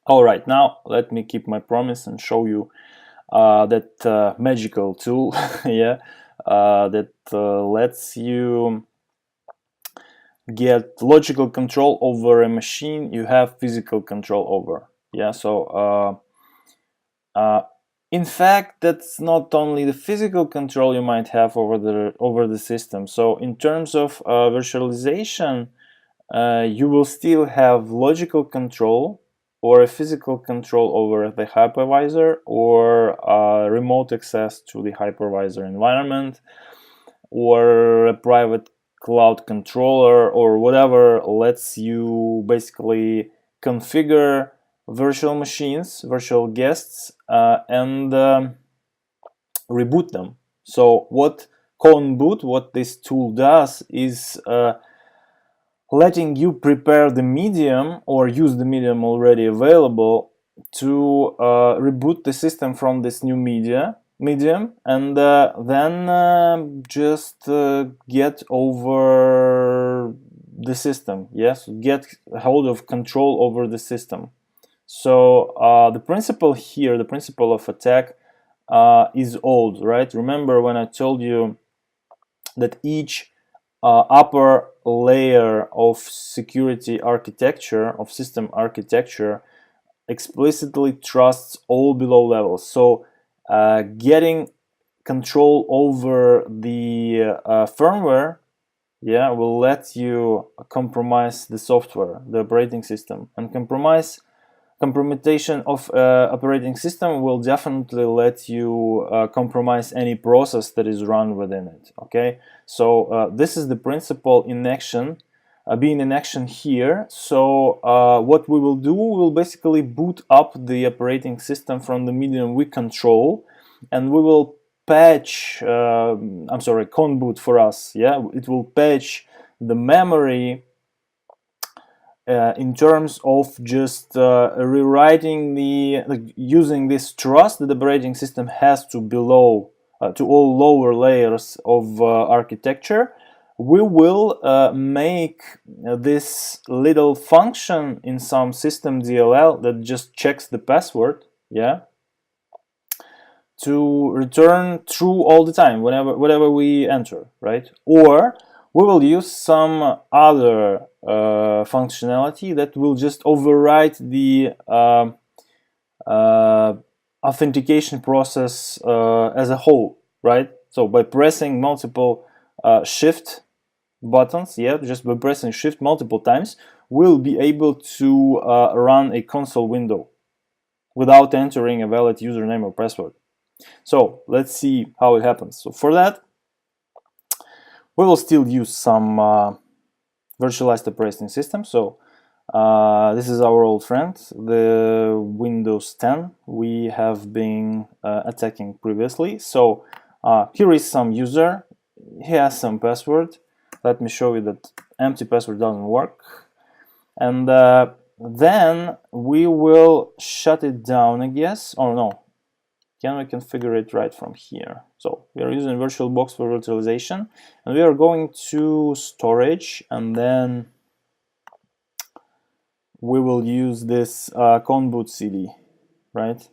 All right, now let me keep my promise and show you that magical tool, yeah, that lets you get logical control over a machine you have physical control over. Yeah, so in fact, that's not only the physical control you might have over the system. So in terms of virtualization, you will still have logical control or a physical control over the hypervisor or remote access to the hypervisor environment or a private cloud controller or whatever lets you basically configure virtual machines, virtual guests, and reboot them. So what Konboot, what this tool does is letting you prepare the medium or use the medium already available to reboot the system from this new medium, and then just get over the system. Yes, get hold of control over the system. So the principle here, the principle of attack, is old, right? Remember when I told you that each upper layer of security architecture, of system architecture, explicitly trusts all below levels. So getting control over the firmware, yeah, will let you compromise the software, the operating system, and compromission of operating system will definitely let you compromise any process that is run within it. Okay, so this is the principle in action, being in action here. So what we will do, we will basically boot up the operating system from the medium we control, and we will patch, I'm sorry, Konboot for us, yeah, it will patch the memory in terms of just rewriting using this trust that the operating system has to below to all lower layers of architecture. We will make this little function in some system DLL that just checks the password, yeah, to return true all the time whenever we enter, right? Or we will use some other functionality that will just override the authentication process as a whole, right? So by pressing multiple shift buttons, yeah, just by pressing shift multiple times, we'll be able to run a console window without entering a valid username or password. So let's see how it happens. So for that, we will still use some virtualized operating system. So this is our old friend, the Windows 10 we have been attacking previously. So here is some user. He has some password. Let me show you that empty password doesn't work. And then we will shut it down, I guess. Or no, can we configure it right from here? So we are using VirtualBox for virtualization, and we are going to storage, and then we will use this Konboot CD, right?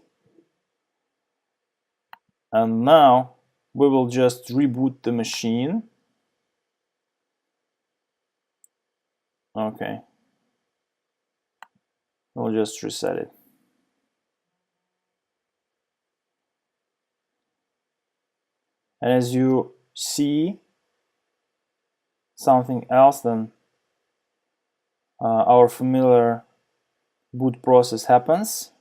And now we will just reboot the machine. Okay, we'll just reset it. And as you see, something else than our familiar boot process happens.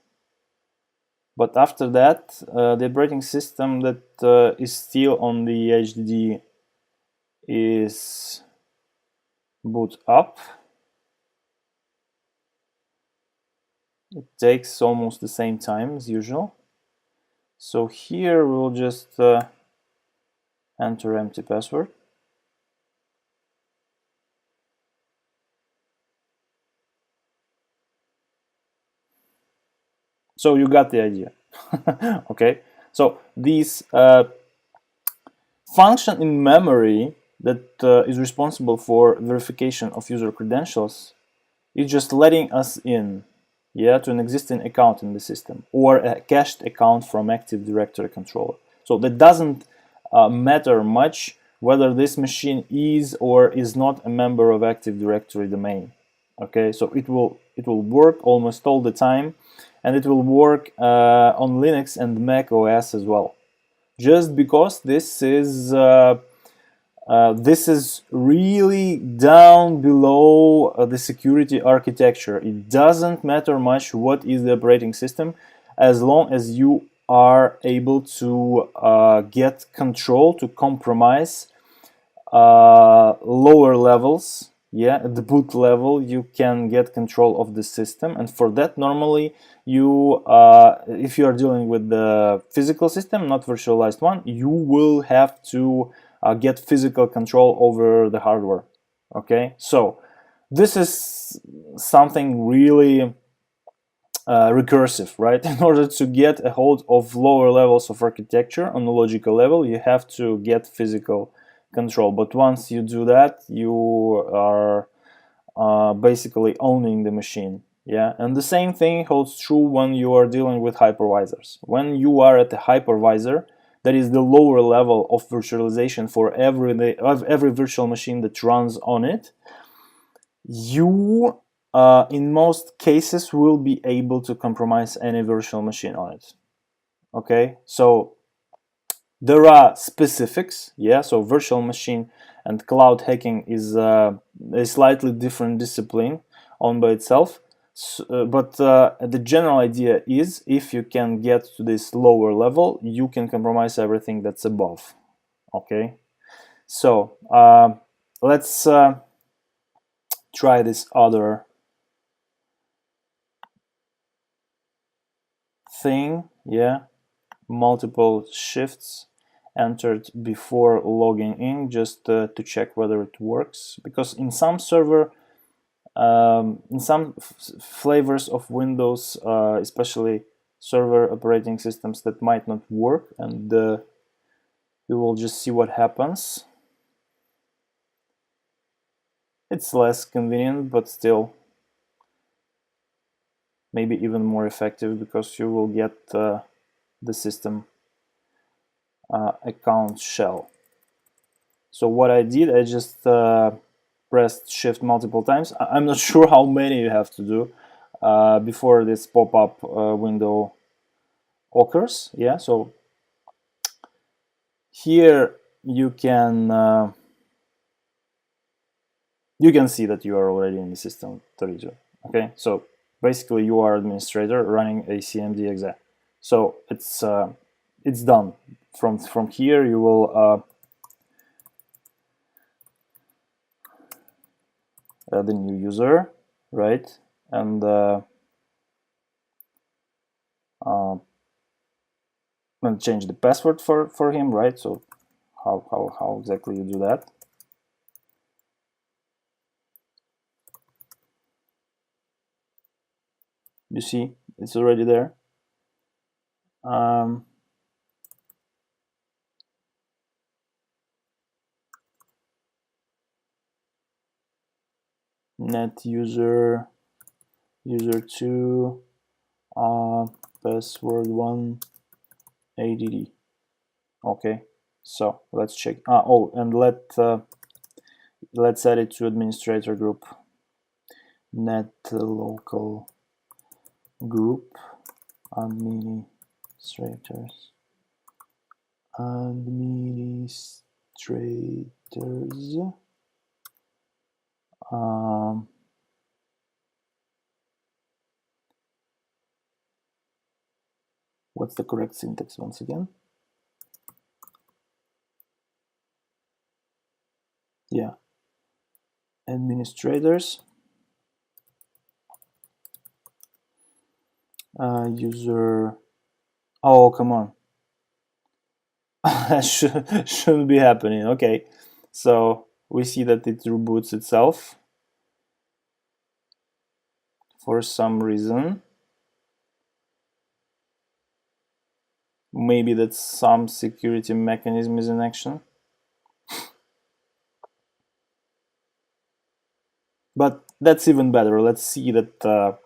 But after that, the operating system that is still on the HDD is boot up. It takes almost the same time as usual. So here we'll just enter empty password. So you got the idea. Okay, so this function in memory that is responsible for verification of user credentials is just letting us in. yeah, to an existing account in the system, or a cached account from Active Directory controller. So that doesn't matter much whether this machine is or is not a member of Active Directory domain. Okay, so it will work almost all the time, and it will work on Linux and Mac OS as well. Just because this is really down below the security architecture. It doesn't matter much what is the operating system, as long as you are able to get control, to compromise lower levels. Yeah, at the boot level you can get control of the system, and for that normally you if you are dealing with the physical system, not virtualized one, you will have to get physical control over the hardware. Okay, so this is something really recursive, right? In order to get a hold of lower levels of architecture on the logical level, you have to get physical control. But once you do that, you are basically owning the machine. Yeah, and the same thing holds true when you are dealing with hypervisors. When you are at the hypervisor, that is the lower level of virtualization for every virtual machine that runs on it, you in most cases will be able to compromise any virtual machine on it. Okay, so there are specifics. Yeah, so virtual machine and cloud hacking is a slightly different discipline on by itself. But the general idea is, if you can get to this lower level, you can compromise everything that's above. Okay, so let's try this other thing. Yeah, multiple shifts entered before logging in, just to check whether it works, because in some server in some flavors of Windows, especially server operating systems, that might not work, and we will just see what happens. It's less convenient, but still maybe even more effective, because you will get the system account shell. So what I did, I just pressed shift multiple times. I'm not sure how many you have to do before this pop-up window occurs. Yeah, so here you can see that you are already in the system 32. Okay, so basically you are administrator running a CMD exe. So it's done. From here you will add a new user, right? And change the password for him, right? So how exactly you do that? You see, it's already there. Net user 2 password 1 add. Okay, so let's check. Oh, and let's add it to administrator group. Net local group administrators. What's the correct syntax once again? Yeah, administrators, user. Oh, come on. That shouldn't be happening. Okay, so we see that it reboots itself for some reason. Maybe that some security mechanism is in action. But that's even better. Let's see that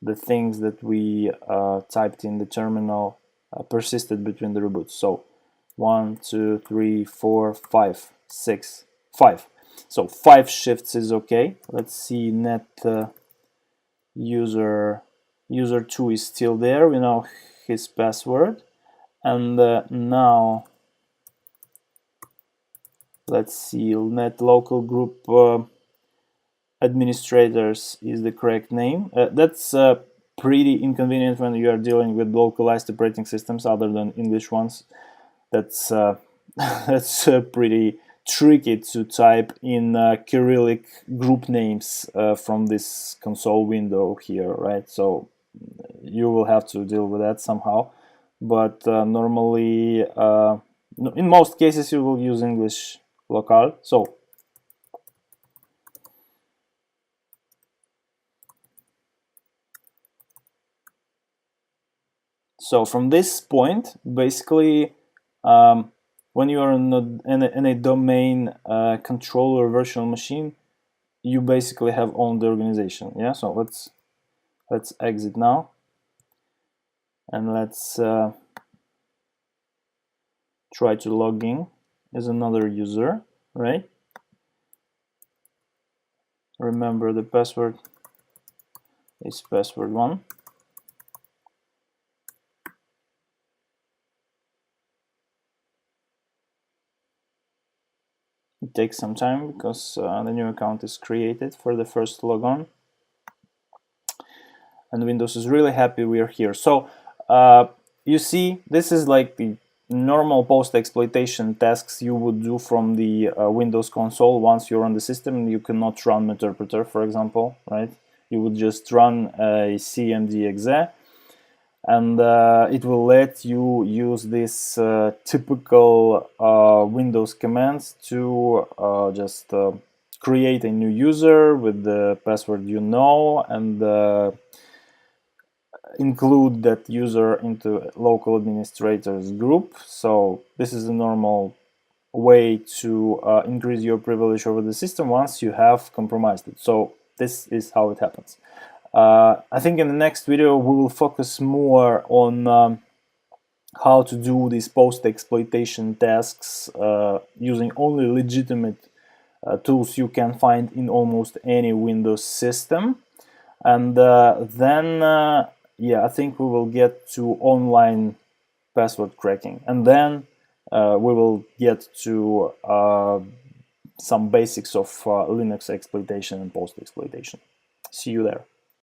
the things that we typed in the terminal persisted between the reboots. So 1, 2, 3, 4, 5, 6, 5. So 5 shifts is okay. Let's see, net user 2 is still there. We know his password. And now let's see, net local group administrators is the correct name. That's pretty inconvenient when you are dealing with localized operating systems other than English ones. That's that's pretty tricky to type in Cyrillic group names from this console window here, right? So you will have to deal with that somehow. But normally, in most cases, you will use English local. So from this point, basically, when you are in a domain controller virtual machine, you basically have owned the organization. Yeah. So let's exit now, and let's try to log in as another user, right? Remember the password is password 1. It takes some time because the new account is created for the first logon, and Windows is really happy we are here. So you see, this is like the normal post-exploitation tasks you would do from the Windows console once you're on the system and you cannot run Meterpreter, for example, right? You would just run a cmd exe, and it will let you use this typical Windows commands to just create a new user with the password you know, and include that user into local administrators group. So this is a normal way to increase your privilege over the system once you have compromised it. So this is how it happens. I think in the next video we will focus more on how to do these post-exploitation tasks using only legitimate tools you can find in almost any Windows system. And then yeah, I think we will get to online password cracking, and then we will get to some basics of Linux exploitation and post exploitation. See you there.